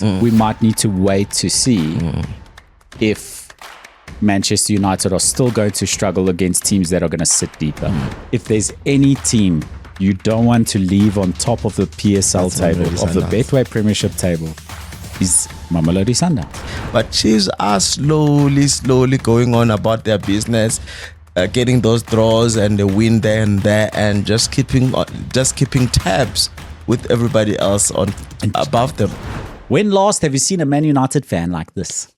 we might need to wait to see if Manchester United are still going to struggle against teams that are going to sit deeper. If there's any team you don't want to leave on top of the PSL table, of the Betway Premiership table, is Mamelodi Sundowns. But Chiefs are slowly going on about their business, getting those draws and the win there and there, and just keeping tabs with everybody else on above them. When last have you seen a Man United fan like this?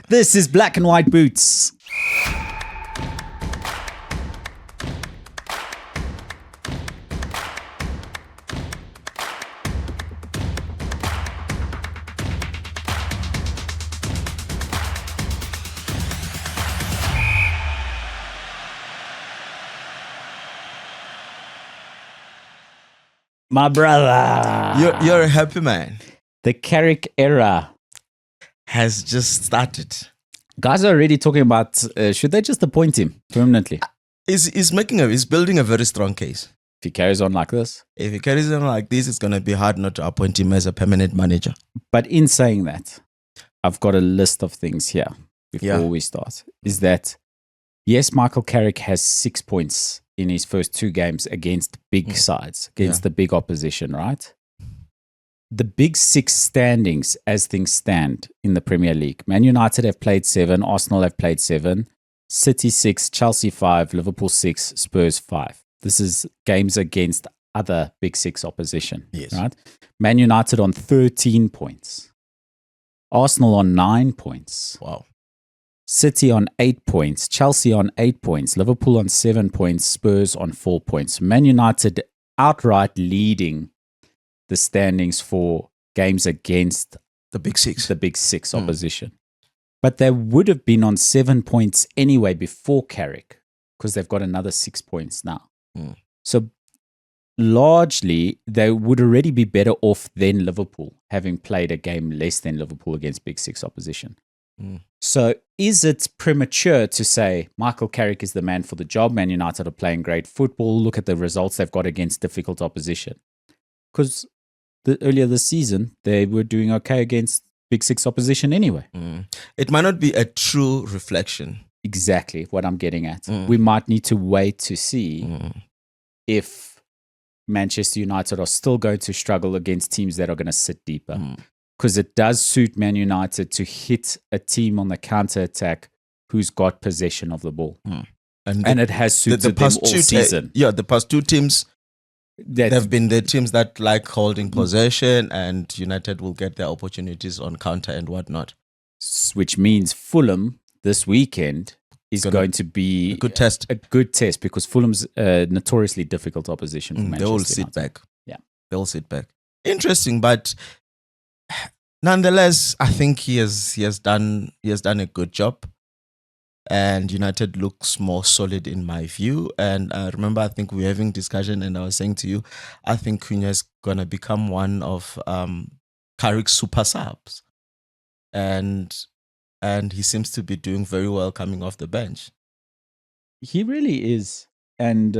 This is Black and White Boots. My brother. You're a happy man. The Carrick era has just started. Guys are already talking about should they just appoint him permanently? He's building a very strong case. If he carries on like this? If he carries on like this, it's going to be hard not to appoint him as a permanent manager. But in saying that, I've got a list of things here before we start. Is that, yes, Michael Carrick has 6 points in his first 2 games against big sides, against the big opposition, right? The big 6 standings as things stand in the Premier League. Man United have played 7, Arsenal have played 7, City 6, Chelsea 5, Liverpool 6, Spurs 5. This is games against other big 6 opposition, right? Man United on 13 points. Arsenal on 9 points. Wow. City on 8 points, Chelsea on 8 points, Liverpool on 7 points, Spurs on 4 points. Man United outright leading the standings for games against the big 6. The big 6 opposition. But they would have been on 7 points anyway before Carrick, because they've got another 6 points now. So largely, they would already be better off than Liverpool, having played a game less than Liverpool against big 6 opposition. So is it premature to say Michael Carrick is the man for the job? Man United are playing great football. Look at the results they've got against difficult opposition. Because earlier this season, they were doing okay against big 6 opposition anyway. It might not be a true reflection. Exactly what I'm getting at. We might need to wait to see if Manchester United are still going to struggle against teams that are going to sit deeper. Because it does suit Man United to hit a team on the counter-attack who's got possession of the ball. And it has suited them all season. The past 2 teams, they've been the teams that like holding possession, and United will get their opportunities on counter and whatnot. Which means Fulham this weekend is going to be a good test. A good test, because Fulham's notoriously difficult opposition for Manchester United. They will sit back. Yeah. They'll sit back. Interesting, but nonetheless, I think he has done a good job, and United looks more solid in my view. And I remember, I think we were having discussion, and I was saying to you, I think Cunha is gonna become one of Carrick's super subs, and he seems to be doing very well coming off the bench. He really is, and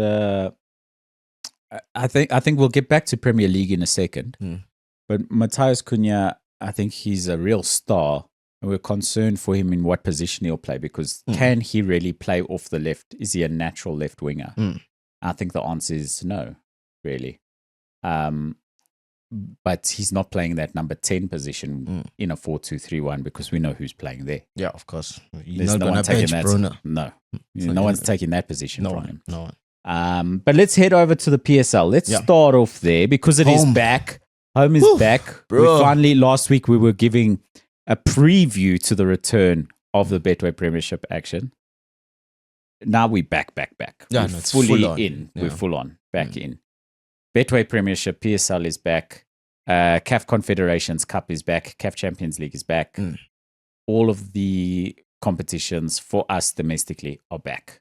I think we'll get back to Premier League in a second. But Matheus Cunha, I think he's a real star, and we're concerned for him in what position he'll play, because can he really play off the left? Is he a natural left winger? I think the answer is no, really. But he's not playing that number 10 position in a 4-2-3-1, because we know who's playing there. Yeah, of course. There's no one taking that. Bruno. No, no one's taking that position from him. No one. But let's head over to the PSL. Let's start off there, because it is back. Home is back. Bro. We finally, last week, we were giving a preview to the return of the Betway Premiership action. Now we're back. Yeah, we're fully in. Yeah. We're full on, back in. Betway Premiership, PSL is back. CAF Confederations Cup is back. CAF Champions League is back. All of the competitions for us domestically are back.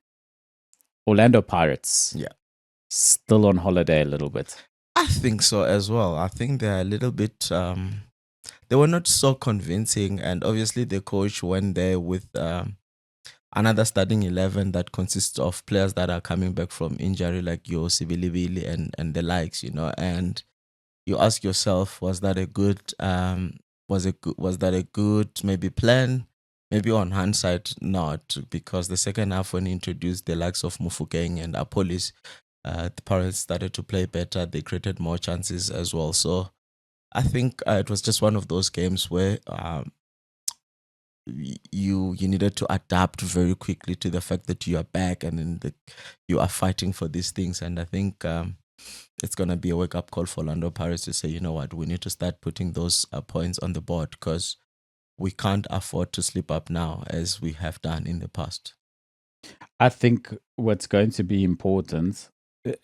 Orlando Pirates. Yeah. Still on holiday a little bit. I think so as well. I think they're a little bit, they were not so convincing. And obviously the coach went there with another starting 11 that consists of players that are coming back from injury, like Yo Sibilibili and the likes, and you ask yourself, was that a good was that a good maybe plan? Maybe on hindsight, not, because the second half when he introduced the likes of Mufukeng and Apolis, the Pirates started to play better. They created more chances as well. So I think it was just one of those games where you needed to adapt very quickly to the fact that you are back and then you are fighting for these things. And I think it's going to be a wake-up call for Orlando Pirates to say, you know what, we need to start putting those points on the board, because we can't afford to slip up now as we have done in the past. I think what's going to be important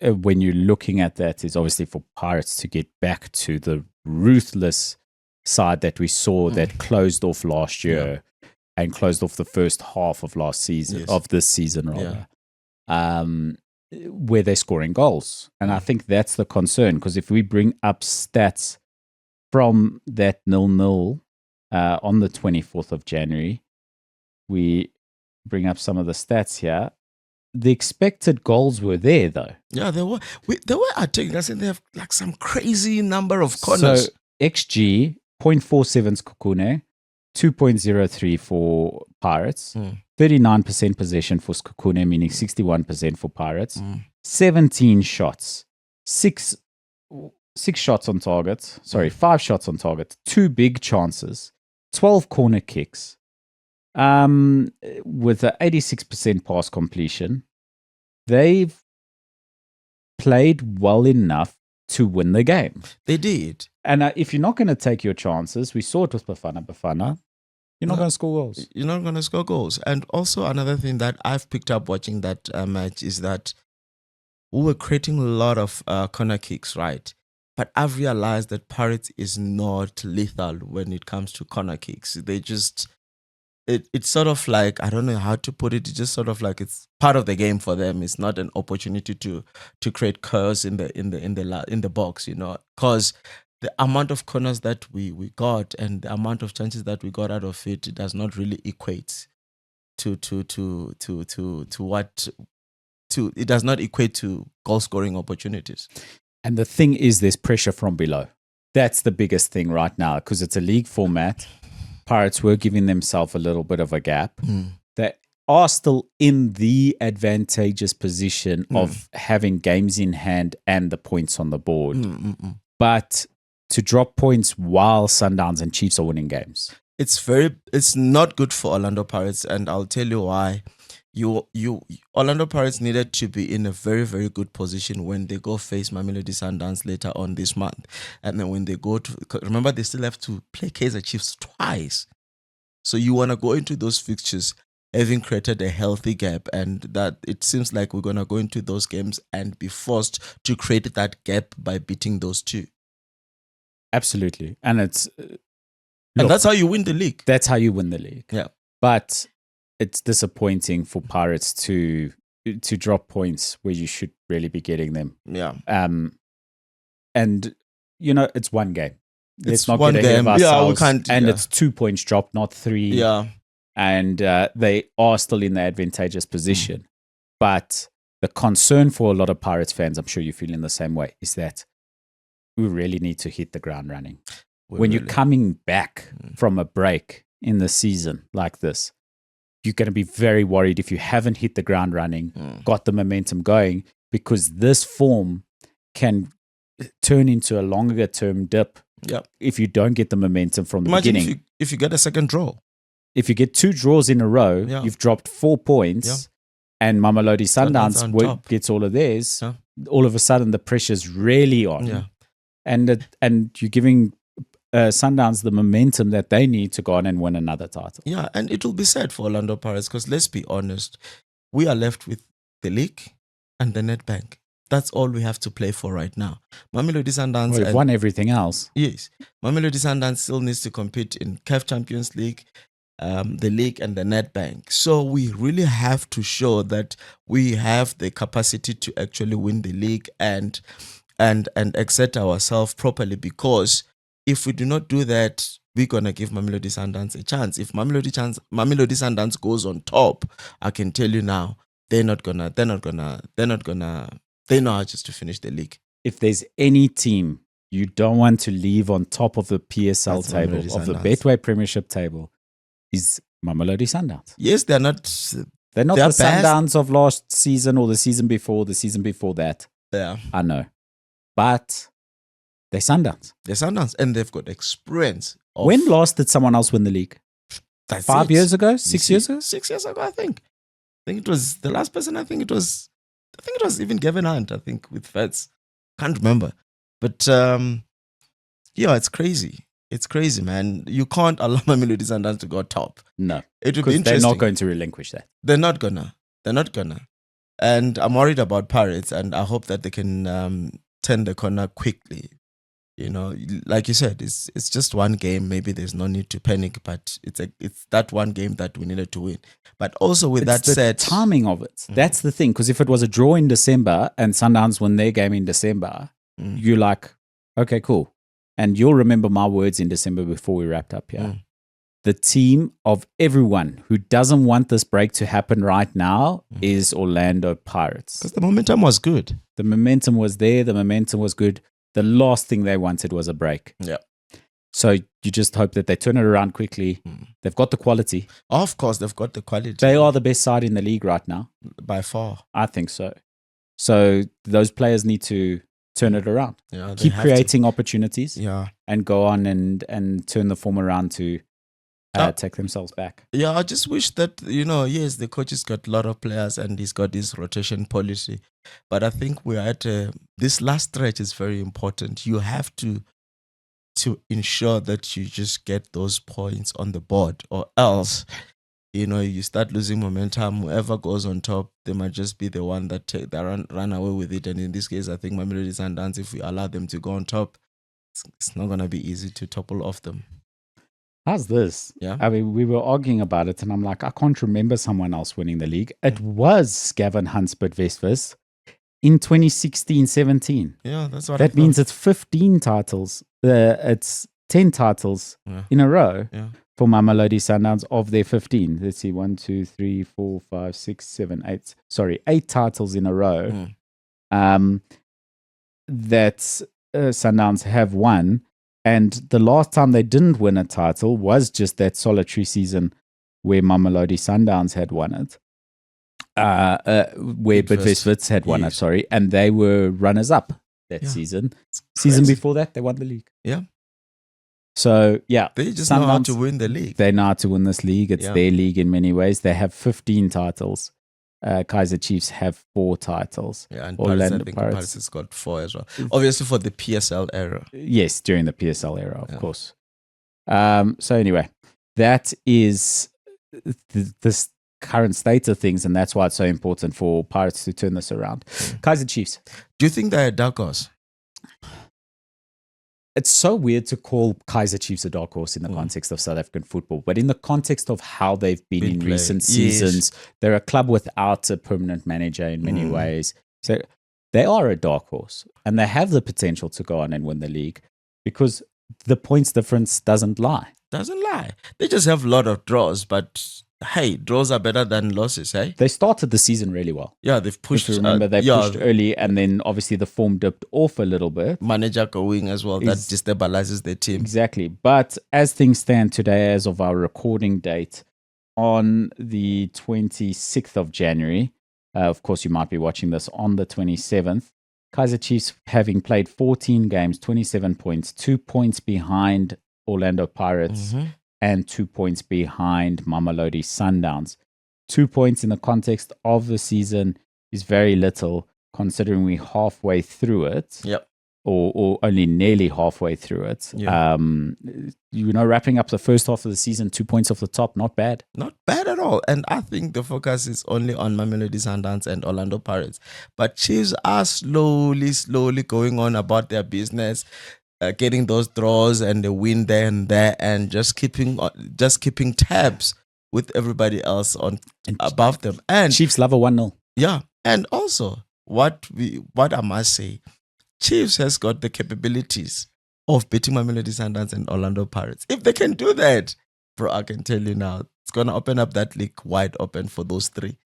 when you're looking at that is obviously for Pirates to get back to the ruthless side that we saw that closed off last year and closed off the first half of last season, of this season rather, where they're scoring goals. And I think that's the concern, because if we bring up stats from that 0-0 on the 24th of January, we bring up some of the stats here. The expected goals were there, though. Yeah, they were. They were attacking us, and they have like some crazy number of corners. So XG 0.47 Skokune, 2.03 for Pirates, 39% possession for Skokune, meaning 61% for Pirates, 17 shots, six shots on target. Sorry, 5 shots on target, 2 big chances, 12 corner kicks. With an 86% pass completion, they've played well enough to win the game. They did. And if you're not going to take your chances, we saw it with Bafana, you're not going to score goals. You're not going to score goals. And also another thing that I've picked up watching that match is that we were creating a lot of corner kicks, right? But I've realized that Pirates is not lethal when it comes to corner kicks. They just... It's sort of like, I don't know how to put it. It's just sort of like it's part of the game for them. It's not an opportunity to create chaos in the box, you know, because the amount of corners that we got and the amount of chances that we got out of it does not really equate to it does not equate to goal scoring opportunities. And the thing is, there's pressure from below. That's the biggest thing right now, because it's a league format. Pirates were giving themselves a little bit of a gap. They are still in the advantageous position of having games in hand and the points on the board. But to drop points while Sundowns and Chiefs are winning games, it's not good for Orlando Pirates, and I'll tell you why. Orlando Pirates needed to be in a very, very good position when they go face Mamelodi Sundowns later on this month. And then when they go to... Remember, they still have to play Kaizer Chiefs twice. So you want to go into those fixtures having created a healthy gap, and that it seems like we're going to go into those games and be forced to create that gap by beating those two. Absolutely. And it's... and that's how you win the league. That's how you win the league. Yeah. But... it's disappointing for Pirates to drop points where you should really be getting them. Yeah. And you know, it's one game. Let's not get ahead of ourselves. Yeah, we can't. And it's 2 points dropped, not 3. Yeah. And they are still in the advantageous position. But the concern for a lot of Pirates fans, I'm sure you're feeling the same way, is that we really need to hit the ground running. When you're coming back from a break in the season like this, you're going to be very worried if you haven't hit the ground running, got the momentum going, because this form can turn into a longer term dip if you don't get the momentum from the beginning. If you get a second draw. If you get 2 draws in a row, you've dropped 4 points, and Mamelodi Sundowns gets all of theirs, all of a sudden the pressure's really on. Yeah. And you're giving... Sundowns the momentum that they need to go on and win another title. Yeah, and it will be sad for Orlando Pirates, because let's be honest, we are left with the league and the Nedbank. That's all we have to play for right now. Mamelodi Sundowns... we've won everything else. Yes. Mamelodi Sundowns still needs to compete in CAF Champions League, the league and the Nedbank. So we really have to show that we have the capacity to actually win the league and exert ourselves properly, because if we do not do that, we're gonna give Mamelodi Sundowns a chance. If Mamelodi Sundowns goes on top, I can tell you now, they know how just to finish the league. If there's any team you don't want to leave on top of the PSL That's table, Mamelodi of the Sundowns. Betway Premiership table, is Mamelodi Sundowns. Yes, they're not. They're not They're the best. Sundowns of last season or the season before that. Yeah, I know. But they're Sundowns. they're Sundowns, and they've got experience. When last did someone else win the league? That's 5 it. years ago? You 6 see, years ago? 6 years ago, I think. It was the last person. I think it was even Gavin Hunt. I think with Feds. Can't remember, but yeah, it's crazy. It's crazy, man. You can't allow Mamelodi Sundowns to go top. No. It would be Because interesting. they're not going to relinquish that. They're not gonna. And I'm worried about Pirates, and I hope that they can turn the corner quickly. You know, like you said, it's just one game. Maybe there's no need to panic, but it's that one game that we needed to win. But also with that the said, timing of it. That's the thing. Because if it was a draw in December and Sundowns win their game in December, you're like, okay, cool. And you'll remember my words in December before we wrapped up here. The team of everyone who doesn't want this break to happen right now is Orlando Pirates. because the momentum was good. The momentum was there. The momentum was good. The last thing they wanted was a break. Yeah. So you just hope that they turn it around quickly. They've got the quality. Of course, they've got the quality. They are the best side in the league right now. by far. I think so. So those players need to turn it around. Yeah, they Keep have to. creating opportunities Yeah. and go on and turn the form around to take themselves back. Yeah, I just wish that, yes, the coach has got a lot of players and he's got this rotation policy. But I think we're at this last stretch is very important. You have to ensure that you just get those points on the board, or else, you start losing momentum. Whoever goes on top, they might just be the one that run away with it. And in this case, I think Mamelodi Sundowns, if we allow them to go on top, it's not going to be easy to topple off them. How's this? Yeah. I mean, we were arguing about it, and I'm like, I can't remember someone else winning the league. It was Gavin Hunt's Bidvest in 2016-17. Yeah, that's what That means it's 15 titles. It's 10 titles in a row for Mamelodi Sundowns of their 15. Let's see, 1, 2, 3, 4, 5, 6, 7, 8. Sorry, 8 titles in a row that Sundowns have won. And the last time they didn't win a title was just that solitary season where Mamelodi Sundowns had won it. Where Bidvest had won it, sorry. And they were runners-up that season. Season before that, they won the league. Yeah. So, yeah. They just know how to win the league. They know how to win this league. It's their league in many ways. They have 15 titles. Kaizer Chiefs have 4 titles. Yeah, and Orlando Pirates has got 4 as well. Obviously for the PSL era. Yes, during the PSL era, of course. So anyway, that is this current state of things, and that's why it's so important for Pirates to turn this around. Kaizer Chiefs. Do you think they're a dark horse? It's so weird to call Kaizer Chiefs a dark horse in the context of South African football, but in the context of how they've been in recent seasons, they're a club without a permanent manager in many ways. So they are a dark horse, and they have the potential to go on and win the league because the points difference doesn't lie. Doesn't lie. They just have a lot of draws, but hey, draws are better than losses, hey? They started the season really well. Yeah, they've pushed. If you remember, they pushed early, and then obviously the form dipped off a little bit. Manager going as well, that destabilizes their team. Exactly. But as things stand today, as of our recording date, on the 26th of January, of course, you might be watching this on the 27th, Kaizer Chiefs, having played 14 games, 27 points, 2 points behind Orlando Pirates, and 2 points behind Mamelodi Sundowns. 2 points in the context of the season is very little, considering we're halfway through it. Yep. Or only nearly halfway through it. Yeah. Wrapping up the first half of the season, 2 points off the top, not bad. Not bad at all. And I think the focus is only on Mamelodi Sundowns and Orlando Pirates. But Chiefs are slowly going on about their business, getting those draws and the win there and there, and just keeping tabs with everybody else above them. And Chiefs love a 1-0. Yeah. And also, what I must say, Chiefs has got the capabilities of beating Mamelodi Sundowns and Orlando Pirates. If they can do that, bro, I can tell you now, it's going to open up that league wide open for those 3.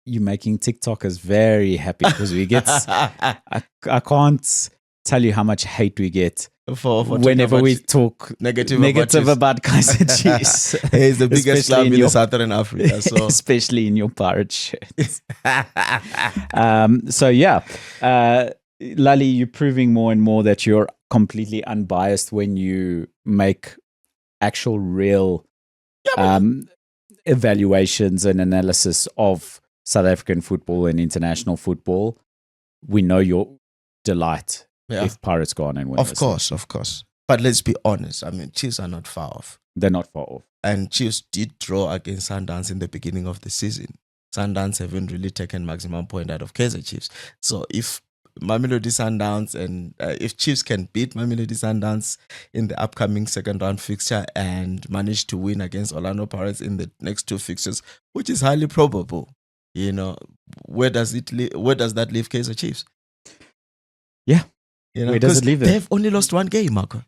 You're making TikTokers very happy because we get... I can't... tell you how much hate we get for whenever we talk negative about Kaizer Chiefs. Hey, it's the biggest Especially club in Southern Africa. So especially in your pirate shirts. So yeah, Lali, you're proving more and more that you're completely unbiased when you make actual real evaluations and analysis of South African football and international football. We know your delight if Pirates go on and win. Of course. But let's be honest. I mean, Chiefs are not far off. They're not far off. And Chiefs did draw against Sundowns in the beginning of the season. Sundowns haven't really taken maximum point out of Kaizer Chiefs. So if Mamelodi Sundowns and if Chiefs can beat Mamelodi Sundowns in the upcoming second round fixture and manage to win against Orlando Pirates in the next two fixtures, which is highly probable, where does that leave Kaizer Chiefs? Yeah, where does it leave them? They've only lost one game, Marco.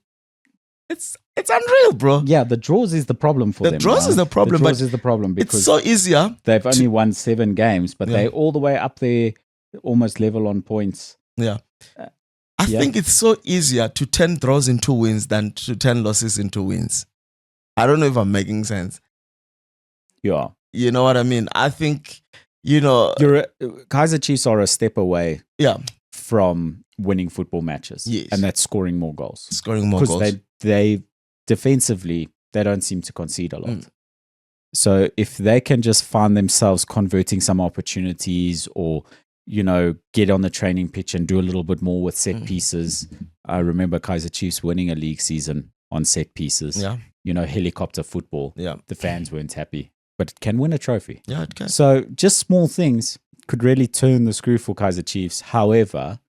It's unreal, bro. Yeah, the draws is the problem for them. The draws is the problem. The draws is the problem because it's so easier. They've only won 7 games, but they're all the way up there, almost level on points. Yeah. I think it's so easier to turn draws into wins than to turn losses into wins. I don't know if I'm making sense. Yeah. You know what I mean? I think, Kaizer Chiefs are a step away from winning football matches. Yes. And that's scoring more goals. Because they defensively, they don't seem to concede a lot. So if they can just find themselves converting some opportunities or get on the training pitch and do a little bit more with set pieces. I remember Kaizer Chiefs winning a league season on set pieces. Yeah. Helicopter football. Yeah. The fans weren't happy, but it can win a trophy. Yeah, it can. So just small things could really turn the screw for Kaizer Chiefs. However,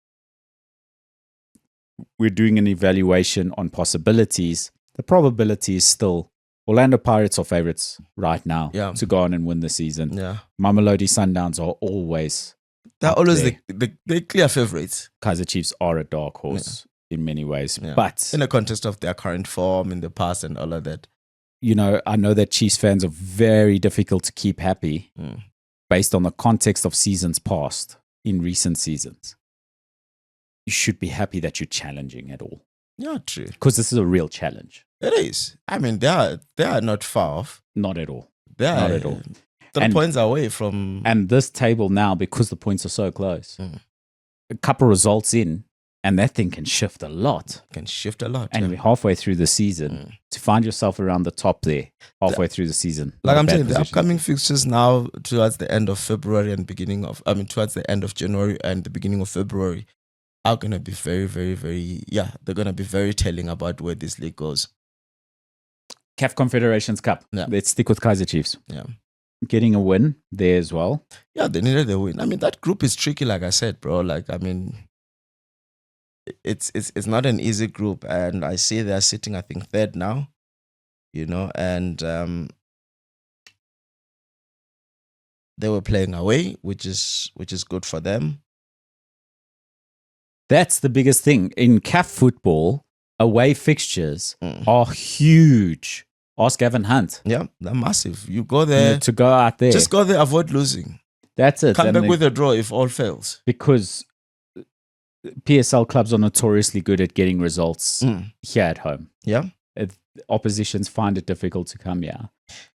we're doing an evaluation on possibilities. The probability is still Orlando Pirates are favorites right now to go on and win the season. Yeah. Mamelodi Sundowns are always... They're always the clear favorites. Kaizer Chiefs are a dark horse in many ways. But in the context of their current form in the past and all of that. I know that Chiefs fans are very difficult to keep happy based on the context of seasons past in recent seasons. You should be happy that you're challenging at all. Yeah, true. Because this is a real challenge. It is. I mean, they are not far off. Not at all. Not at all. 3 points away from... And this table now, because the points are so close, a couple results in, and that thing can shift a lot. And we're halfway through the season. To find yourself around the top there, halfway through the season. Like I'm saying, the upcoming fixtures now towards the end of February and towards the end of January and the beginning of February are going to be very, very, very, they're going to be very telling about where this league goes. CAF Confederations Cup. Yeah. Let's stick with Kaizer Chiefs. Yeah. Getting a win there as well. Yeah, they needed a win. I mean, that group is tricky, like I said, bro. Like, I mean, it's not an easy group, and I see they're sitting, I think, third now. And they were playing away, which is good for them. That's the biggest thing in CAF football. Away fixtures are huge. Ask Gavin Hunt. Yeah, they're massive. You go there. To go out there. Just go there, avoid losing. That's it. Come back with a draw if all fails. Because PSL clubs are notoriously good at getting results here at home. Yeah. Oppositions find it difficult to come here.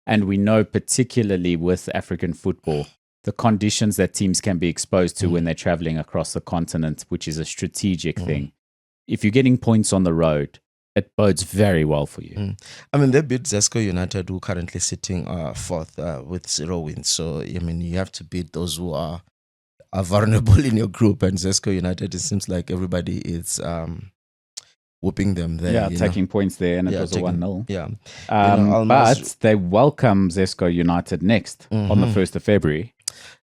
And we know, particularly with African football, the conditions that teams can be exposed to when they're traveling across the continent, which is a strategic thing. If you're getting points on the road, it bodes very well for you. I mean, they beat Zesco United, who are currently sitting fourth with 0 wins. So, I mean, you have to beat those who are vulnerable in your group. And Zesco United, it seems like everybody is whooping them there. Yeah, taking points there, and it was a 1-0. Yeah. But they welcome Zesco United next on the 1st of February.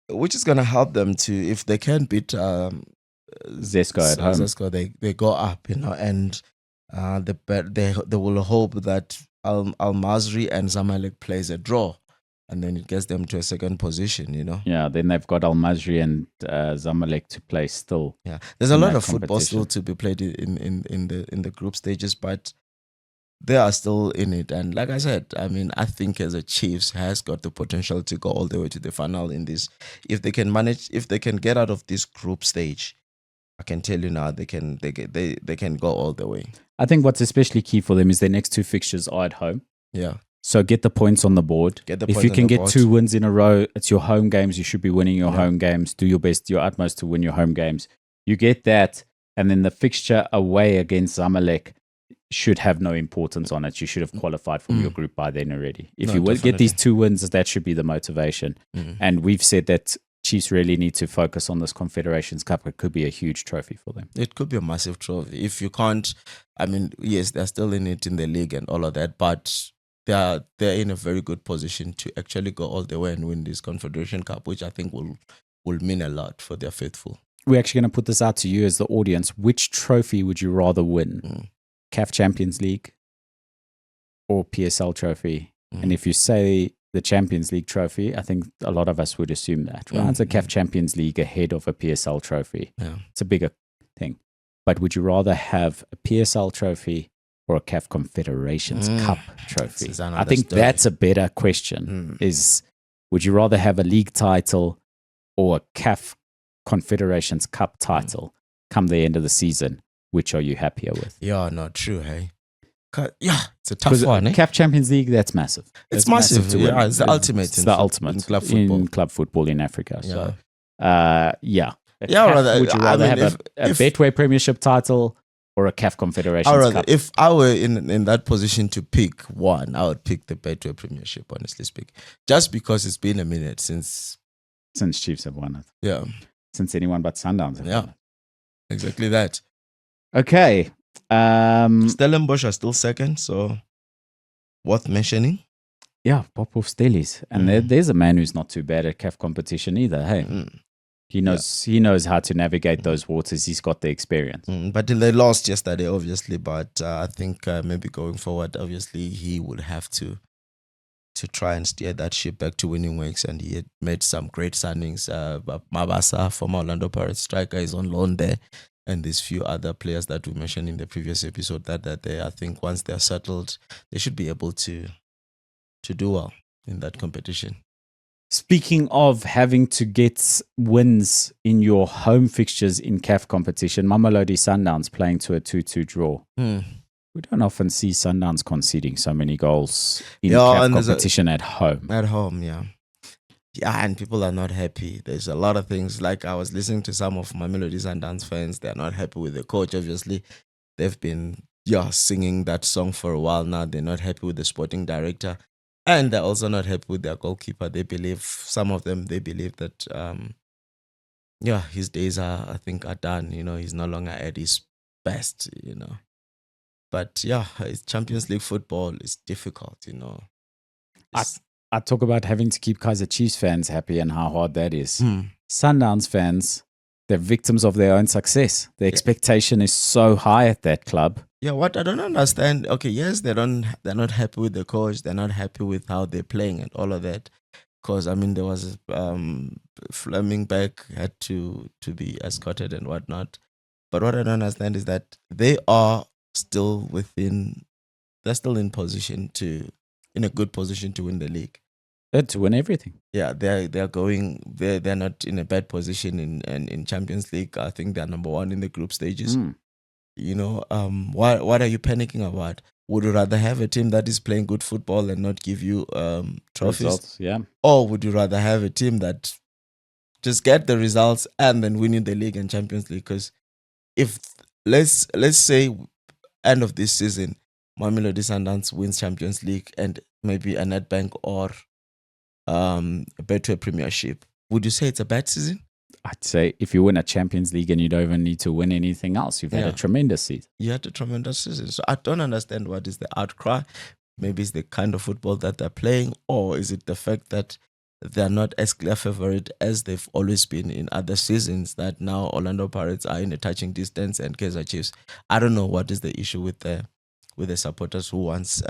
Which is going to help them to, if they can beat Zesco at home. Zesco, they go up, and they will hope that Al Masri and Zamalek plays a draw, and then it gets them to a second position. Yeah, then they've got Al Masri and Zamalek to play still. Yeah, there's a lot of football still to be played in the group stages, but they are still in it. And like I said, I mean, I think as a Chiefs has got the potential to go all the way to the final in this. If they can get out of this group stage I can tell you now, they can go all the way. I think what's especially key for them is their next two fixtures are at home. Yeah. So get the points on the board. If you can get 2 wins in a row, it's your home games. You should be winning your home games. Do your best, your utmost to win your home games. You get that, and then the fixture away against Zamalek should have no importance on it. You should have qualified from your group by then already. If you get these 2 wins, that should be the motivation. And we've said that Chiefs really need to focus on this Confederations Cup. It could be a huge trophy for them. It could be a massive trophy. If you can't, I mean, yes, they're still in it in the league and all of that, but they're in a very good position to actually go all the way and win this Confederation Cup, which I think will mean a lot for their faithful. We're actually going to put this out to you as the audience. Which trophy would you rather win? CAF Champions League or PSL trophy? And if you say the Champions League trophy, I think a lot of us would assume that, right? It's a CAF Champions League ahead of a PSL trophy. Yeah. It's a bigger thing. But would you rather have a PSL trophy or a CAF Confederations Cup trophy? I think that's a better question. Is would you rather have a league title or a CAF Confederations Cup title come the end of the season? Which are you happier with? Yeah, not true, hey? Yeah, it's a tough one. CAF Champions League, that's massive. It's massive to win. Yeah, it's the ultimate. It's the ultimate in club football in Africa. Yeah. So, would you rather have a Betway Premiership title or a CAF Confederations Cup? If I were in that position to pick one, I would pick the Betway Premiership, honestly speaking. Just because it's been a minute since Chiefs have won it. Yeah. Since anyone but Sundowns have won it. Exactly that. Okay. Stellenbosch are still second, so worth mentioning. Yeah, Popov Stellies. And there's a man who's not too bad at CAF competition either. Hey, he knows how to navigate those waters. He's got the experience. But they lost yesterday, obviously. But I think maybe going forward, obviously, he would have to try and steer that ship back to winning ways. And he had made some great signings. Mabasa, former Orlando Pirates striker, is on loan there. And there's few other players that we mentioned in the previous episode that they, I think once they're settled, they should be able to do well in that competition. Speaking of having to get wins in your home fixtures in CAF competition, Mamelodi Sundowns playing to a 2-2 draw. We don't often see Sundowns conceding so many goals in CAF competition at home. At home, yeah. Yeah, and people are not happy. There's a lot of things. Like I was listening to some of my Melody Sundowns fans. They're not happy with the coach, obviously. They've been singing that song for a while now. They're not happy with the sporting director. And they're also not happy with their goalkeeper. Some of them believe that, his days are done. He's no longer at his best, But it's Champions League football. It's difficult, I talk about having to keep Kaizer Chiefs fans happy and how hard that is. Sundowns fans, they're victims of their own success. The expectation is so high at that club. Yeah, what I don't understand. Okay, yes, they're not happy with the coach. They're not happy with how they're playing and all of that. Because there was Fleming back had to be escorted and whatnot. But what I don't understand is that they are still they're still in a good position to win the league. To win everything. Yeah, they're not in a bad position in Champions League. I think they're number 1 in the group stages. What are you panicking about? Would you rather have a team that is playing good football and not give you trophies? Results, yeah. Or would you rather have a team that just get the results and then win in the league and Champions League? Because if let's say end of this season, Mamelodi Sundowns wins Champions League and maybe a Nedbank or a Betway Premiership, would you say it's a bad season? I'd say if you win a Champions League and you don't even need to win anything else, you've had a tremendous season. You had a tremendous season. So I don't understand what is the outcry. Maybe it's the kind of football that they're playing, or is it the fact that they're not as clear favorite as they've always been in other seasons, that now Orlando Pirates are in a touching distance and Kaizer Chiefs. I don't know what is the issue with the supporters who wants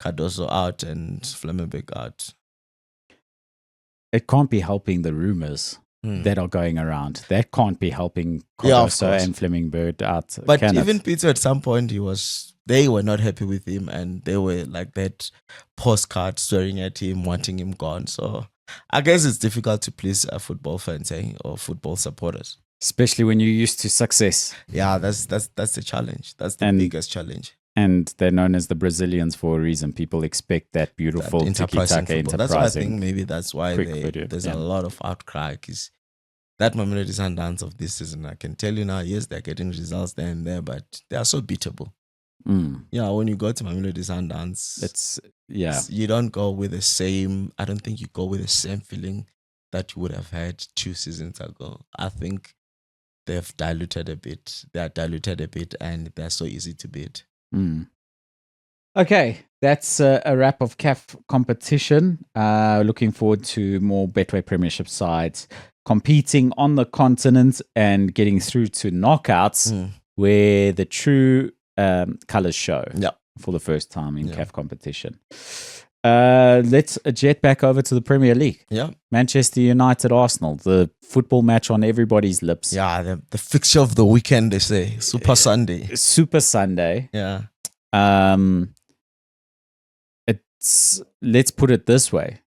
Cardoso out and Flemmenbeek out. It can't be helping the rumors that are going around. That can't be helping Cardoso and Flemmenbeek out. But even Peter, at some point, they were not happy with him, and they were like that postcard staring at him, wanting him gone. So I guess it's difficult to please football fans or football supporters. Especially when you're used to success. Yeah, that's the challenge. That's the biggest challenge. And they're known as the Brazilians for a reason. People expect that beautiful tiki-taka enterprising. That's why I think maybe that's why there's a lot of outcry. Because that Mamelodi Sundowns of this season, I can tell you now, yes, they're getting results there and there, but they are so beatable. Yeah, when you go to Mamelodi Sundowns, you don't go with the same. I don't think you go with the same feeling that you would have had 2 seasons ago. I think they've diluted a bit. They are diluted a bit, and they're so easy to beat. Okay, that's a wrap of CAF competition. Looking forward to more Betway Premiership sides competing on the continent and getting through to knockouts where the true colours show for the first time in CAF competition. Let's jet back over to the Premier League. Yeah, Manchester United, Arsenal, the football match on everybody's lips. Yeah, the fixture of the weekend, they say. Super Sunday. Super Sunday. Yeah. Let's put it this way.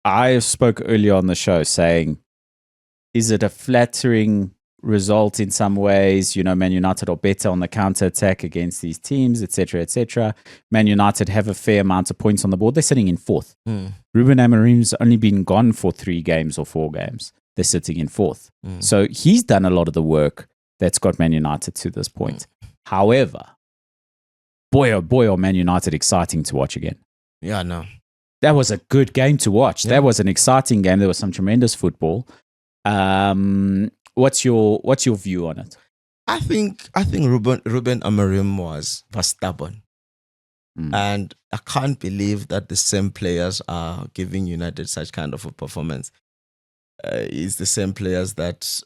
I spoke earlier on the show saying, is it a flattering result in some ways? You know, Man United are better on the counter-attack against these teams, etc., etc. Man United have a fair amount of points on the board. They're sitting in 4th. Ruben Amorim's only been gone for 3 games or 4 games. They're sitting in 4th. So he's done a lot of the work that's got Man United to this point. However, boy, oh boy, are Man United exciting to watch again. Yeah, no. That was a good game to watch. That was an exciting game. There was some tremendous football. What's your view on it? I think Ruben Amorim was stubborn. And I can't believe that the same players are giving United such kind of a performance. It's the same players that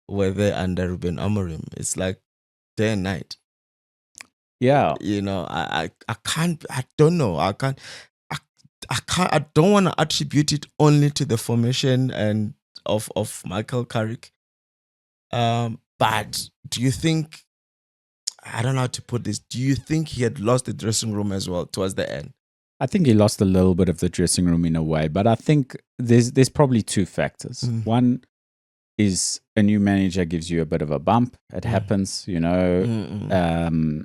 were there under Ruben Amorim. It's like day and night. Yeah. You know, I don't know. I don't want to attribute it only to the formation and of Michael Carrick. But do you think, I don't know how to put this, do you think he had lost the dressing room as well towards the end? I think he lost a little bit of the dressing room in a way, but I think there's probably 2 factors. One is a new manager gives you a bit of a bump. It happens, you know.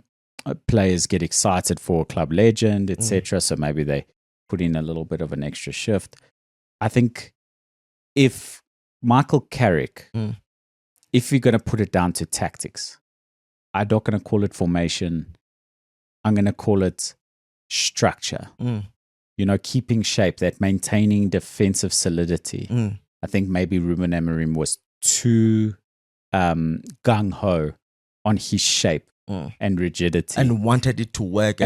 Players get excited for a club legend, etc. So maybe they put in a little bit of an extra shift. I think if Michael Carrick, if you're going to put it down to tactics, I'm not going to call it formation. I'm going to call it structure. You know, keeping shape, that maintaining defensive solidity. I think maybe Ruben Amorim was too gung-ho on his shape and rigidity. And wanted it to work.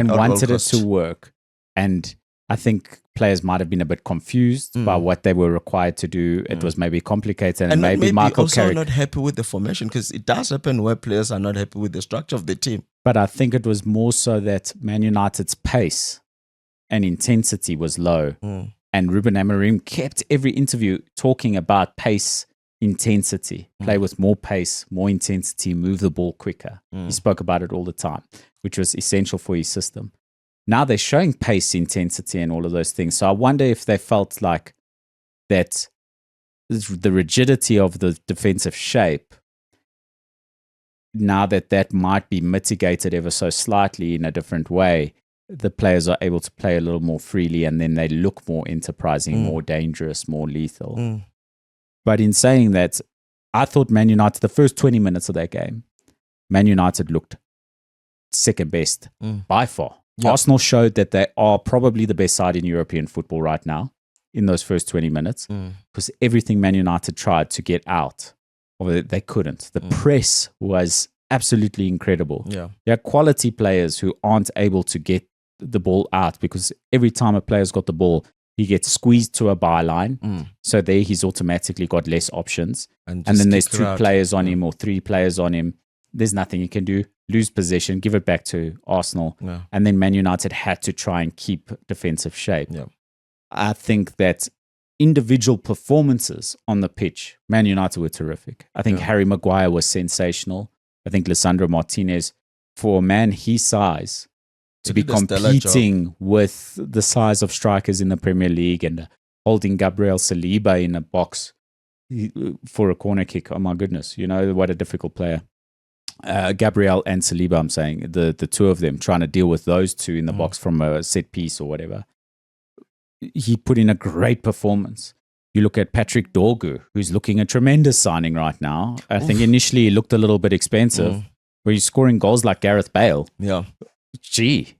And I think players might have been a bit confused by what they were required to do. It was maybe complicated. And maybe Michael also Carrick, not happy with the formation, because it does happen where players are not happy with the structure of the team. But I think it was more so that Man United's pace and intensity was low. And Ruben Amorim kept every interview talking about pace, intensity, play with more pace, more intensity, move the ball quicker. He spoke about it all the time, which was essential for his system. Now they're showing pace, intensity, and all of those things. So I wonder if they felt like that the rigidity of the defensive shape, now that might be mitigated ever so slightly in a different way, the players are able to play a little more freely, and then they look more enterprising, more dangerous, more lethal. But in saying that, I thought Man United, the first 20 minutes of that game, Man United looked second best by far. Yep. Arsenal showed that they are probably the best side in European football right now in those first 20 minutes, because everything Man United tried to get out, or they couldn't. The press was absolutely incredible. Yeah. There are quality players who aren't able to get the ball out, because every time a player's got the ball, he gets squeezed to a byline. So there he's automatically got less options. And then there's 2 players on him or 3 players on him. There's nothing you can do. Lose possession, give it back to Arsenal. Yeah. And then Man United had to try and keep defensive shape. Yeah. I think that individual performances on the pitch, Man United were terrific. I think Harry Maguire was sensational. I think Lisandro Martinez, for a man his size, to be competing with the size of strikers in the Premier League and holding Gabriel Saliba in a box, for a corner kick. Oh my goodness, what a difficult player. Gabriel and Saliba, I'm saying, the two of them trying to deal with those two in the box from a set piece or whatever. He put in a great performance. You look at Patrick Dorgu, who's looking a tremendous signing right now. I think initially he looked a little bit expensive, but he's scoring goals like Gareth Bale. Yeah. Gee.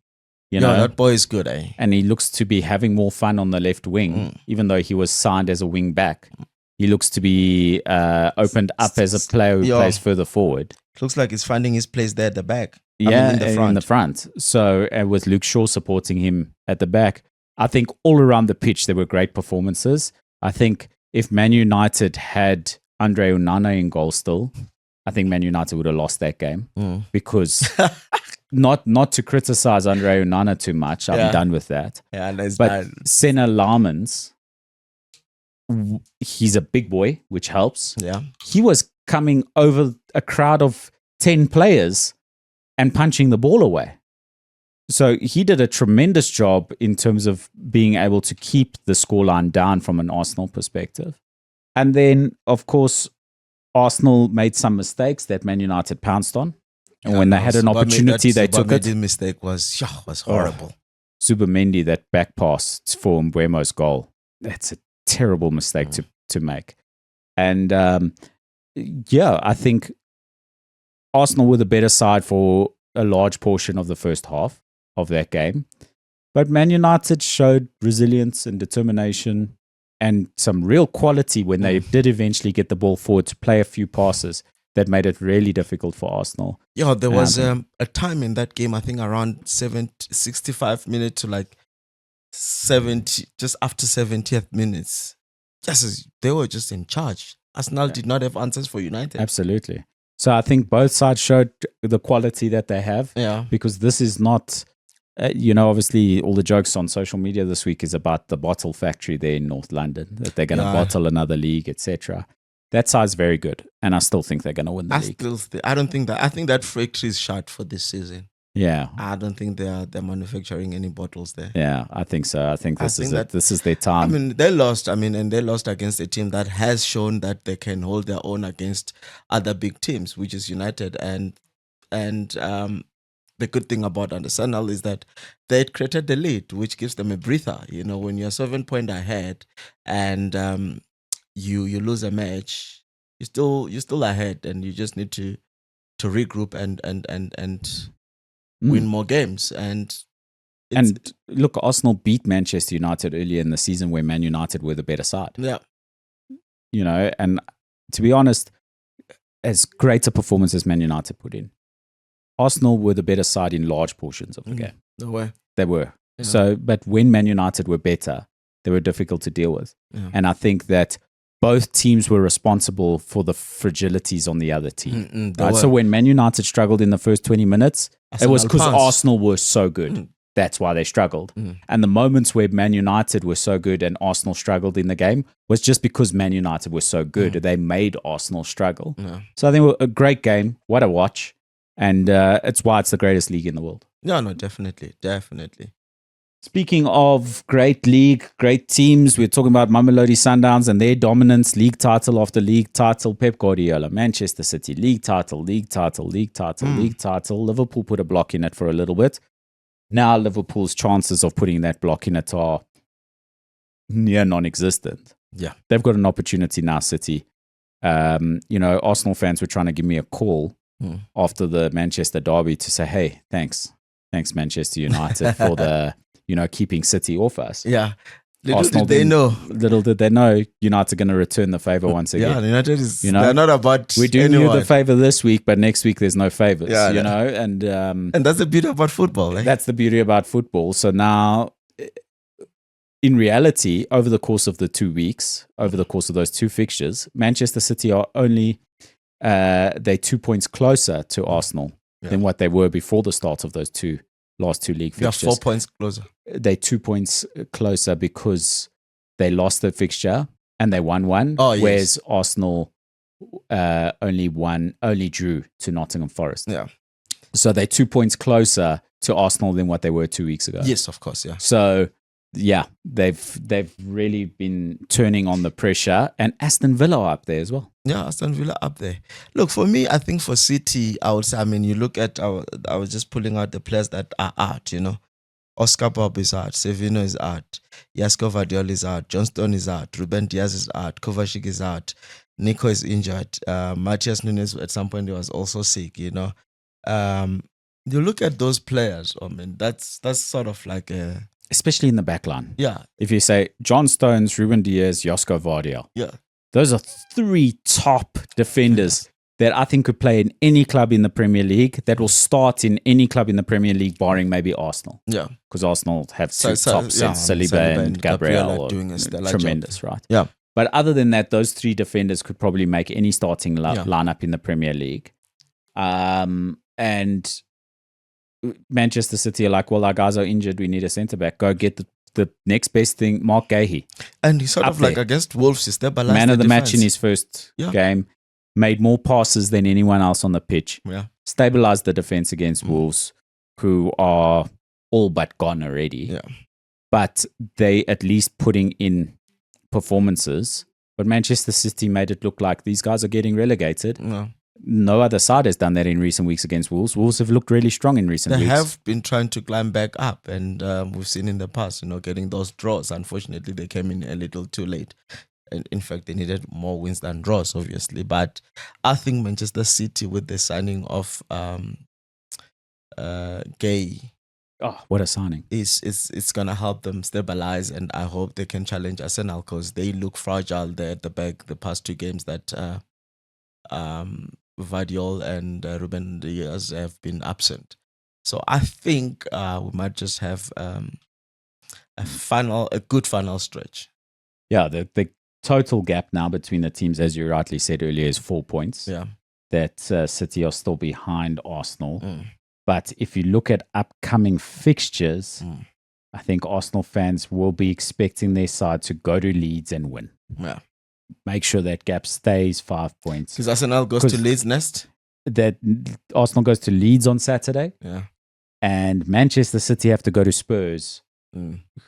That boy is good, eh? And he looks to be having more fun on the left wing, even though he was signed as a wing back. He looks to be opened up as a player who plays further forward. Looks like he's finding his place there at the back. In the front. So with Luke Shaw supporting him at the back, I think all around the pitch there were great performances. I think if Man United had Andre Onana in goal still, I think Man United would have lost that game because not to criticize Andre Onana too much. I'm done with that. Yeah, that's but bad. Senna Lamans, he's a big boy, which helps. Yeah, he was coming over a crowd of 10 players and punching the ball away. So he did a tremendous job in terms of being able to keep the scoreline down from an Arsenal perspective. And then, of course, Arsenal made some mistakes that Man United pounced on. And when they had an opportunity, they took it. The mistake was horrible. Zubimendi, that back pass for Mbeumo's goal. That's a terrible mistake to make. And I think Arsenal were the better side for a large portion of the first half of that game. But Man United showed resilience and determination and some real quality when they did eventually get the ball forward to play a few passes that made it really difficult for Arsenal. Yeah, there was a time in that game, I think around 65 minutes to like 70, just after 70th minutes. Yes, they were just in charge. Arsenal did not have answers for United. Absolutely. So I think both sides showed the quality that they have. Yeah. Because this is not, obviously all the jokes on social media this week is about the bottle factory there in North London, that they're going to bottle another league, etc. That side's very good. And I still think they're going to win the league. I think that factory is shut for this season. Yeah. I don't think they're manufacturing any bottles there. Yeah, I think so. I think this is their time. I mean, they lost against a team that has shown that they can hold their own against other big teams, which is United. And the good thing about Arsenal is that they created the lead, which gives them a breather. When you're 7 points ahead and you lose a match, you're still ahead, and you just need to regroup and win more games. And look, Arsenal beat Manchester United earlier in the season where Man United were the better side. Yeah. And to be honest, as great a performance as Man United put in, Arsenal were the better side in large portions of the game. No way. They were. Yeah. So, but when Man United were better, they were difficult to deal with. Yeah. And I think that both teams were responsible for the fragilities on the other team. Right? So when Man United struggled in the first 20 minutes, it was because Arsenal were so good. That's why they struggled. And the moments where Man United were so good and Arsenal struggled in the game was just because Man United were so good. They made Arsenal struggle. Yeah. So I think it was a great game. What a watch. And it's why it's the greatest league in the world. No, definitely. Speaking of great league, great teams, we're talking about Mamelodi Sundowns and their dominance, league title after league title. Pep Guardiola, Manchester City, league title. Liverpool put a block in it for a little bit. Now Liverpool's chances of putting that block in it are near non-existent. Yeah. They've got an opportunity now, City. Arsenal fans were trying to give me a call after the Manchester derby to say, hey, thanks Manchester United for the... keeping City off us. Yeah. Little did they know United are going to return the favor once again. Yeah, United is, they're not about we're doing you the favor this week, but next week there's no favors, and that's the beauty about football. That's the beauty about football. So now, in reality, over the course of the 2 weeks, over the course of those two fixtures, Manchester City are only, they're 2 points closer to Arsenal than what they were before the start of those last two league fixtures. 4 points closer. They're 2 points closer because they lost the fixture and they won one. Whereas Arsenal only drew to Nottingham Forest. Yeah. So they're 2 points closer to Arsenal than what they were 2 weeks ago. Yes, of course, yeah. So yeah, they've really been turning on the pressure, and Aston Villa are up there as well. Yeah, Aston Villa up there. Look, for me, I think for City, I would say, I mean, you look at I was just pulling out the players that are out, Oscar Bob is out, Sevino is out, Jasko Vardiol is out, John Stone is out, Ruben Diaz is out, Kovacic is out, Nico is injured, Matthias Nunes at some point he was also sick, You look at those players, I mean, that's sort of like a... Especially in the back line. Yeah. If you say John Stones, Ruben Diaz, Jasko Vardiol. Yeah. Those are 3 top defenders that I think could play in any club in the Premier League, that will start in any club in the Premier League, barring maybe Arsenal. Yeah. Because Arsenal have 2 tops, Saliba and Gabriel, doing a stellar tremendous, job. right? Yeah. But other than that, those 3 defenders could probably make any starting lineup in the Premier League. And Manchester City are like, well, our guys are injured. We need a centre-back. Go get the next best thing, Mark Gahey. And he sort of like, against Wolves, he stabilized Man of the defense. match in his first game. Made more passes than anyone else on the pitch. Yeah. Stabilized the defense against Wolves, who are all but gone already. Yeah. But they at least putting in performances. But Manchester City made it look like these guys are getting relegated. Yeah. No other side has done that in recent weeks against Wolves. Wolves have looked really strong in recent weeks. They have been trying to climb back up, and we've seen in the past, getting those draws. Unfortunately, they came in a little too late. And in fact, they needed more wins than draws, obviously. But I think Manchester City, with the signing of Gay, what a signing! It's gonna help them stabilize, and I hope they can challenge Arsenal, because they look fragile there at the back. The past 2 games that Vardiol and Ruben Diaz have been absent. So I think we might just have a good final stretch. Yeah, the total gap now between the teams, as you rightly said earlier, is 4 points. Yeah. That City are still behind Arsenal. But if you look at upcoming fixtures, I think Arsenal fans will be expecting their side to go to Leeds and win. Yeah. Make sure that gap stays 5 points. Because Arsenal goes to Leeds next. That Arsenal goes to Leeds on Saturday. Yeah. And Manchester City have to go to Spurs,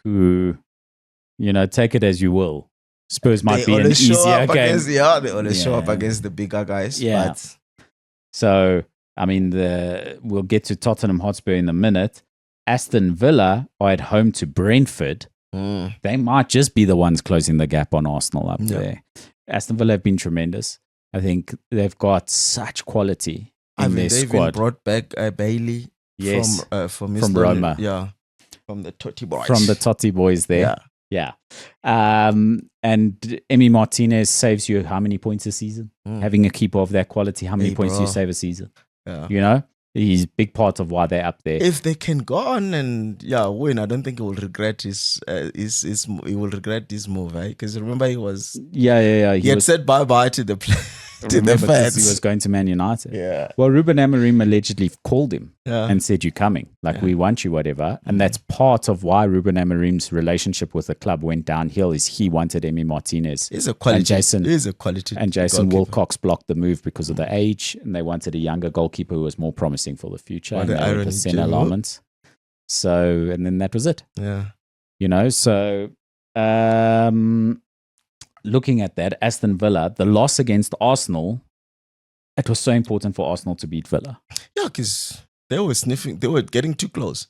who, take it as you will. Spurs might be an easier game. They always show up against the bigger guys. Yeah. But... So, I mean, we'll get to Tottenham Hotspur in a minute. Aston Villa are at home to Brentford. They might just be the ones closing the gap on Arsenal up there. Aston Villa have been tremendous. I think they've got such quality in their squad. Even brought back Bailey from Roma. Yeah, from the Totti boys. From the Totti boys there. Yeah. And Emi Martinez saves you how many points a season? Having a keeper of that quality, how many points do you save a season? Yeah. He's a big part of why they're up there. If they can go on and win, I don't think he will regret his he will regret this move, right? Because remember he was He had said bye to the to the fans. He was going to Man United. Yeah. Well, Ruben Amorim allegedly called him Yeah. and said, "You're coming. We want you, whatever." And that's part of why Ruben Amorim's relationship with the club went downhill. Is he wanted Emi Martinez? He's a quality. And Jason Wilcox blocked the move because of the age, and they wanted a younger goalkeeper who was more promising for the future. What and the they were irony, the Senna Jim. allowance. So, and then that was it. Yeah. So looking at that, Aston Villa, the loss against Arsenal, it was so important for Arsenal to beat Villa. Yeah, because they were sniffing, they were getting too close.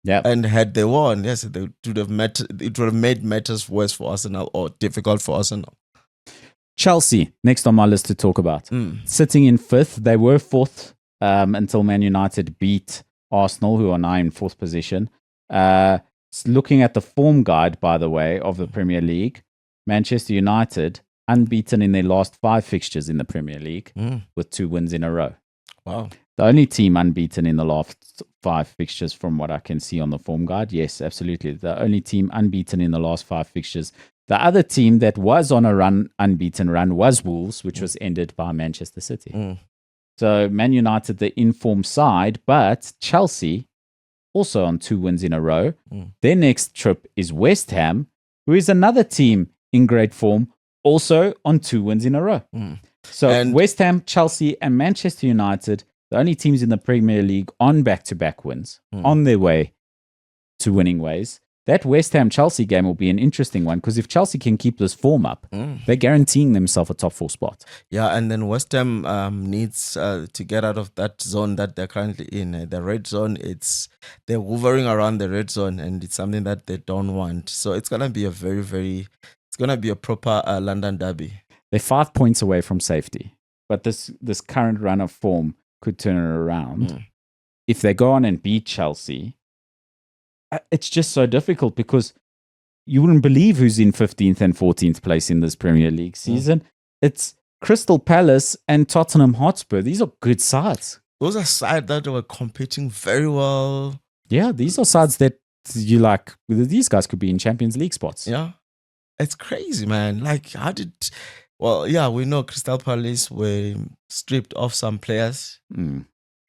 Yeah. And had they won, yes, it would have made matters worse for Arsenal or difficult for Arsenal. Chelsea, next on my list to talk about. Sitting in fifth, they were fourth until Man United beat Arsenal, who are now in fourth position. Looking at the form guide, by the way, of the Premier League, Manchester United unbeaten in their last 5 fixtures in the Premier League with 2 wins in a row. Wow. The only team unbeaten in the last 5 fixtures from what I can see on the form guide. Yes, absolutely. The only team unbeaten in the last 5 fixtures. The other team that was on a unbeaten run was Wolves, which was ended by Manchester City. So Man United, the informed side, but Chelsea also on 2 wins in a row. Their next trip is West Ham, who is another team in great form, also on 2 wins in a row. So West Ham, Chelsea, and Manchester United, the only teams in the Premier League on back-to-back wins, on their way to winning ways. that West Ham Chelsea game will be an interesting one because if Chelsea can keep this form up, they're guaranteeing themselves a top 4 spot. Yeah, and then West Ham needs to get out of that zone that they're currently in. The red zone, they're hovering around the red zone, and it's something that they don't want. So it's gonna be it's gonna be a proper London derby. They're 5 points away from safety, but this current run of form could turn it around. If they go on and beat Chelsea, it's just so difficult because you wouldn't believe who's in 15th and 14th place in this Premier League season. It's Crystal Palace and Tottenham Hotspur. These are good sides. Those are sides that were competing very well. Yeah, these are sides that you like. These guys could be in Champions League spots. Yeah, it's crazy, man. Like, we know Crystal Palace were stripped of some players.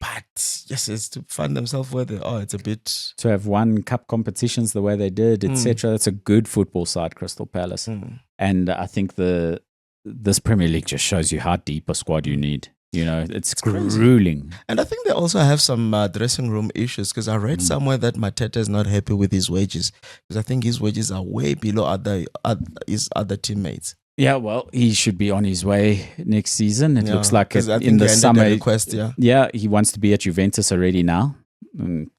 But yes, it's to find themselves where they are. It's a bit to have won cup competitions the way they did, etc. That's a good football side, Crystal Palace, and I think this Premier League just shows you how deep a squad you need. You know, it's grueling. Crazy. And I think they also have some dressing room issues because I read somewhere that Mateta is not happy with his wages because I think his wages are way below his other teammates. Yeah, well, he should be on his way next season. It looks like in the summer. He wants to be at Juventus already now.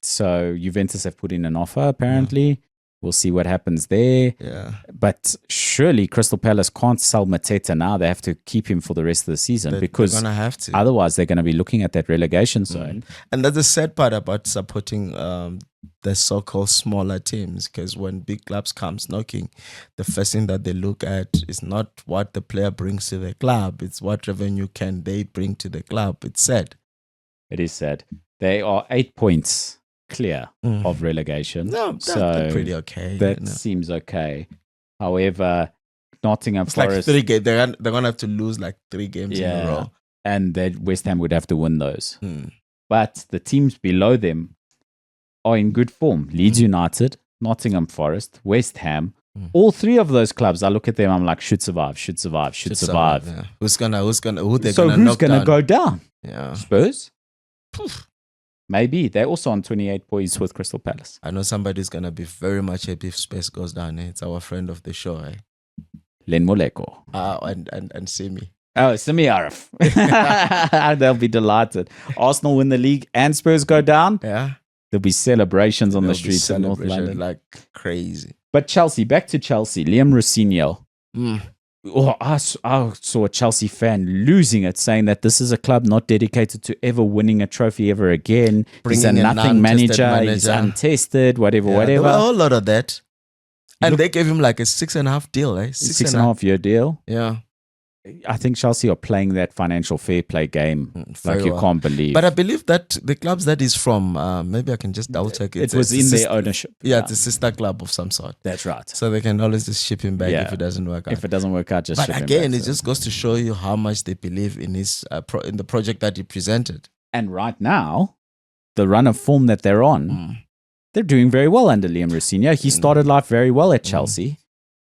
So Juventus have put in an offer, apparently. We'll see what happens there. Yeah. But surely Crystal Palace can't sell Mateta now. They have to keep him for the rest of the season because they're gonna have to. Otherwise they're going to be looking at that relegation zone. And that's the sad part about supporting the so-called smaller teams, because when big clubs comes knocking, the first thing that they look at is not what the player brings to the club, it's what revenue can they bring to the club. It's sad. It is sad. They are 8 points clear of relegation. No, that's pretty okay. That seems okay. However, Nottingham Forest, like 3 games. They're gonna have to lose like 3 games in a row, and that West Ham would have to win those. But the teams below them are in good form. Leeds United, Nottingham Forest, West Ham. All 3 of those clubs, I look at them, I'm like, should survive. Yeah. Who's gonna knock who's gonna go down? Yeah. Spurs? Maybe. They're also on 28 points with Crystal Palace. I know somebody's gonna be very much happy if Spurs goes down. It's our friend of the show, Len Moleko. And Simi. Oh, Simi Arif. They'll be delighted. Arsenal win the league and Spurs go down. Yeah. There'll be celebrations on the streets in North London. Like crazy. But Chelsea, back to Chelsea. Liam Rossignol. I saw a Chelsea fan losing it, saying that this is a club not dedicated to ever winning a trophy ever again. He's a nothing manager. He's untested, whatever. There were a whole lot of that. And they gave him like a 6.5 deal, 6.5 year deal. Yeah. I think Chelsea are playing that financial fair play game like you can't believe. But I believe that the clubs that is from, maybe I can just double check it. It was in their ownership. Yeah, it's a sister club of some sort. That's right. So they can always just ship him back if it doesn't work out. If it doesn't work out, just ship him back. But again, it just goes to show you how much they believe in his in the project that he presented. And right now, the run of form that they're on, they're doing very well under Liam Rossignol. He started life very well at Chelsea.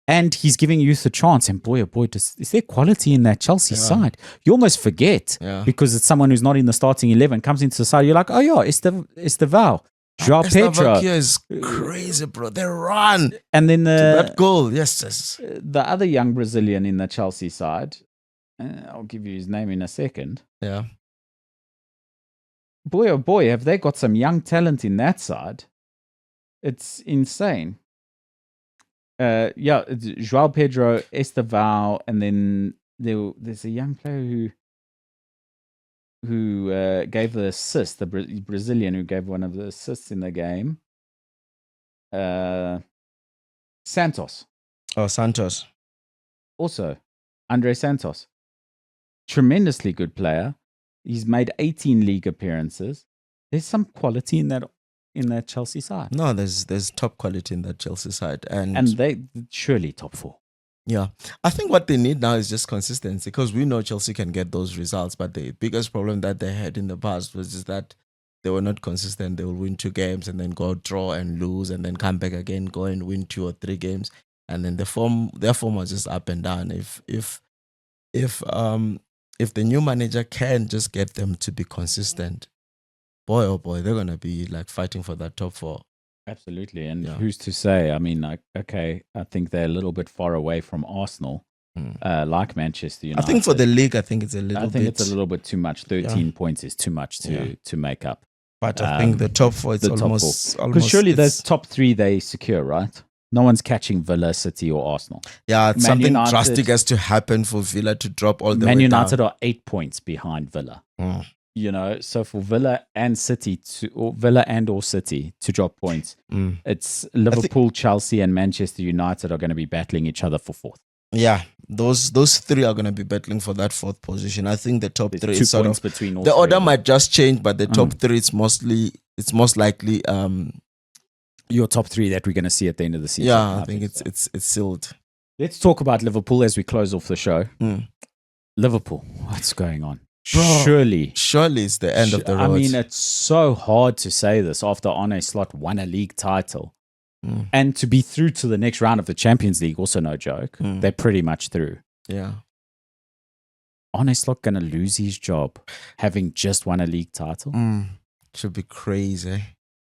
And he's giving youth a chance. And boy, oh boy, is there quality in that Chelsea side? You almost forget because it's someone who's not in the starting 11, comes into the side. You're like, oh yeah, Esteval. Joao Pedro. Is crazy, bro. They run. And then that goal, yes. The other young Brazilian in the Chelsea side, I'll give you his name in a second. Yeah. Boy, oh boy, have they got some young talent in that side. It's insane. It's Joao Pedro, Esteval, and then there's a young player who gave the assist, the Brazilian who gave one of the assists in the game. Santos. Oh, Santos. Also, Andre Santos. Tremendously good player. He's made 18 league appearances. There's some quality in that Chelsea side. No, there's top quality in that Chelsea side. And they surely top 4. Yeah. I think what they need now is just consistency, because we know Chelsea can get those results, but the biggest problem that they had in the past was just that they were not consistent. They will win 2 games and then go draw and lose and then come back again, go and win 2 or 3 games. And then their form was just up and down. If the new manager can just get them to be consistent, boy, oh boy, they're going to be like fighting for that top 4. Absolutely. And Yeah. who's to say? I mean, like, okay, I think they're a little bit far away from Arsenal, like Manchester United. I think for the league, I think it's a little bit. I think it's a little bit too much. 13 points is too much to make up. But I think the top four, it's the almost. Because surely those top three, they secure, right? No one's catching Villa, City, or Arsenal. Yeah, Man something United, drastic has to happen for Villa to drop all the Man way United down. are 8 points behind Villa. You know, so for Villa and City or City to drop points, it's Liverpool, Chelsea, and Manchester United are going to be battling each other for fourth. Yeah, those three are going to be battling for that fourth position. I think the top three 2 is sort points of between all the three order of them. might just change, but the top three it's most likely your top three that we're going to see at the end of the season. Yeah, I think it's sealed. Let's talk about Liverpool as we close off the show. Liverpool, what's going on? Bro, surely it's the end of the road. I mean, it's so hard to say this after Arne Slot won a league title. And to be through to the next round of the Champions League, also no joke. They're pretty much through. Yeah. Arne Slot going to lose his job having just won a league title? Should be crazy.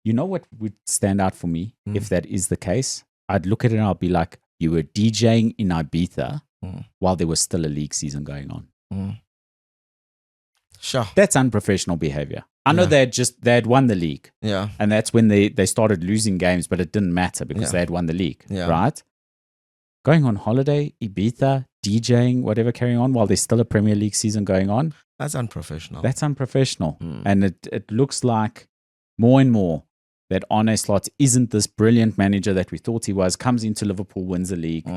You know what would stand out for me if that is the case? I'd look at it and I'll be like, you were DJing in Ibiza while there was still a league season going on. Sure. That's unprofessional behavior. I know they had won the league. Yeah. And that's when they started losing games, but it didn't matter because they had won the league. Yeah. Right? Going on holiday, Ibiza, DJing, whatever, carrying on while there's still a Premier League season going on. That's unprofessional. And it looks like more and more that Arne Slot isn't this brilliant manager that we thought he was, comes into Liverpool, wins the league,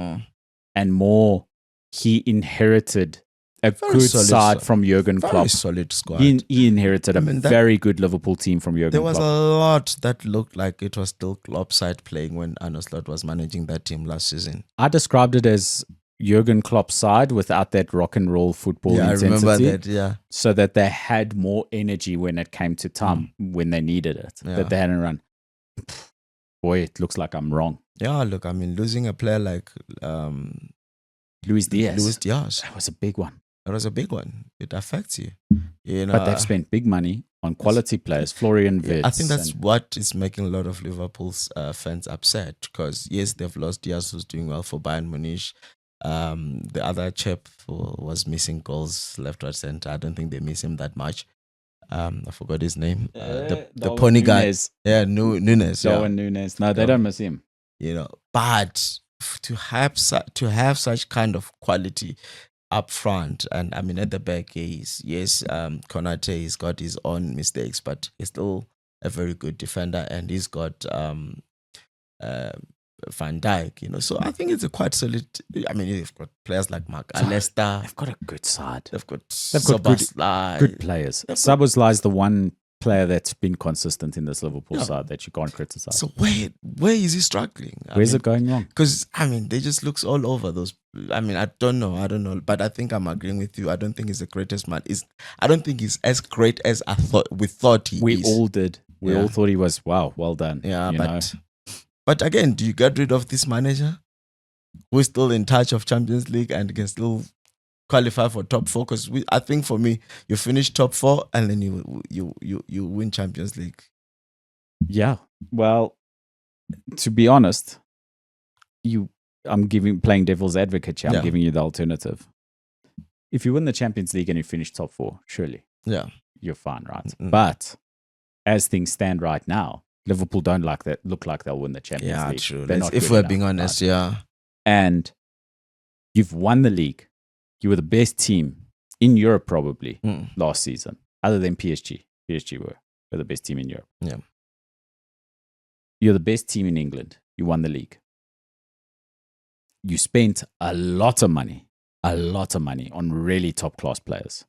and more he inherited a good side from Jurgen Klopp. Very solid squad. He inherited a very good Liverpool team from Jurgen Klopp. There was a lot that looked like it was still Klopp side playing when Arne Slot was managing that team last season. I described it as Jurgen Klopp's side without that rock and roll football intensity. I remember that, yeah. So that they had more energy when it came to time, when they needed it, that they hadn't run. Boy, it looks like I'm wrong. Yeah, look, I mean, losing a player like Luis Diaz. That was a big one. That was a big one. It affects you. You know, but they've spent big money on quality players, Florian Wirtz. I think that's what is making a lot of Liverpool's fans upset because, yes, they've lost Diaz, who's doing well for Bayern Munich. The other chap was missing goals left, right, center. I don't think they miss him that much. I forgot his name. The pony guy. Yeah, Nunes. Darwin Nunes. No, they don't miss him. You know, but to have such kind of quality up front, and I mean at the back, Konate, he's got his own mistakes, but he's still a very good defender, and he's got Van Dijk, you know. So I think it's a quite solid. I mean, you've got players like Mark Alester. They've got a good side. They've got good players. Szoboszlai is the one player that's been consistent in this Liverpool side that you can't criticize. So where is he struggling? Where's it going wrong? Because I mean, they just looks all over those. I mean, I don't know, but I think I'm agreeing with you. I don't think he's the greatest man. I don't think he's as great as we thought he is. We all did. We all thought he was. Wow, well done. Yeah, but again, do you get rid of this manager who's still in charge of Champions League and can still qualify for top four? Because I think for me, you finish top four and then you win Champions League. Yeah. Well, to be honest, I'm playing devil's advocate here. I'm giving you the alternative. If you win the Champions League and you finish top four, surely, you're fine, right? Mm-hmm. But as things stand right now, Liverpool don't look like they'll win the Champions League. Yeah, true. If we're being honest, right? And you've won the league. You were the best team in Europe probably last season, other than PSG. PSG were the best team in Europe. Yeah. You're the best team in England. You won the league. You spent a lot of money on really top-class players.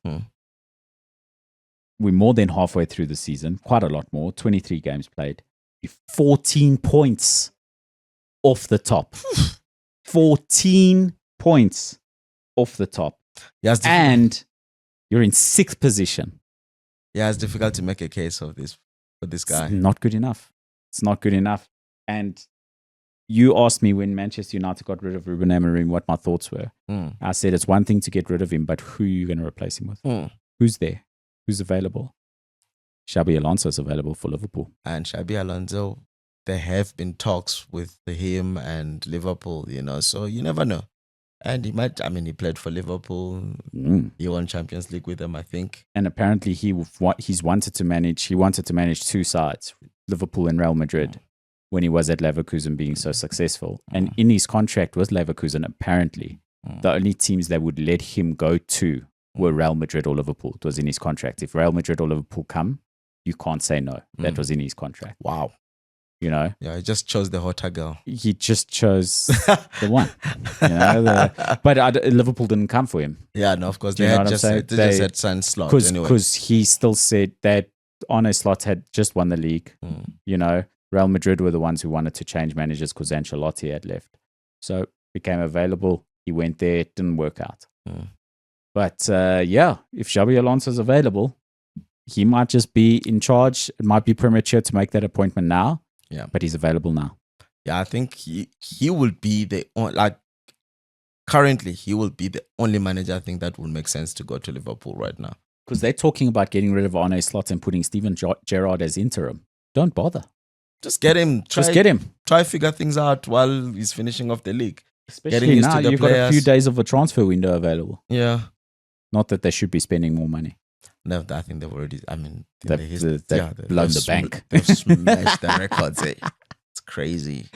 We're more than halfway through the season, quite a lot more, 23 games played. You're 14 points off the top. 14 points off the top. Yeah, and you're in 6th position. Yeah, it's difficult to make a case for this guy. It's not good enough. It's not good enough. And you asked me when Manchester United got rid of Ruben Amorim what my thoughts were. I said it's one thing to get rid of him, but who are you going to replace him with? Who's there? Who's available? Xabi Alonso is available for Liverpool. And Xabi Alonso there have been talks with him and Liverpool, so you never know. And he might, he played for Liverpool. He won Champions League with them, I think. And apparently he wanted to manage two sides, Liverpool and Real Madrid, when he was at Leverkusen being so successful. And in his contract with Leverkusen, apparently, the only teams that would let him go to were Real Madrid or Liverpool. It was in his contract. If Real Madrid or Liverpool come, you can't say no. That was in his contract. Wow. Yeah, he just chose the hotter girl. He just chose the one. But Liverpool didn't come for him. Yeah, no, of course. They just had signed Slot anyway. Because he still said that Arne Slot had just won the league. Real Madrid were the ones who wanted to change managers because Ancelotti had left. So became available. He went there. It didn't work out. But if Xabi Alonso's available, he might just be in charge. It might be premature to make that appointment now. Yeah, but he's available now. Yeah, I think he will be currently he will be the only manager I think that would make sense to go to Liverpool right now. Because they're talking about getting rid of Arne Slot and putting Steven Gerrard as interim. Don't bother. Just get him. Try figure things out while he's finishing off the league. Especially now, you've got a few days of a transfer window available. Yeah. Not that they should be spending more money. No, I think they've already. They've blown the bank. They've smashed their records. It's crazy.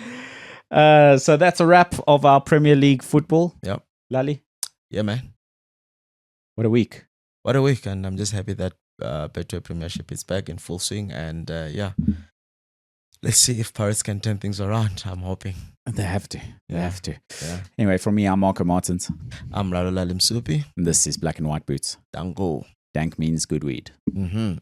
So that's a wrap of our Premier League football. Yep. Lally? Yeah, man. What a week. And I'm just happy that Betway Premiership is back in full swing. And let's see if Paris can turn things around. I'm hoping. They have to. They have to. Yeah. Anyway, from me, I'm Marco Martins. I'm Mulalo Musuphi. And this is Black and White Boots. Dango. Dank means good weed. Mm-hmm.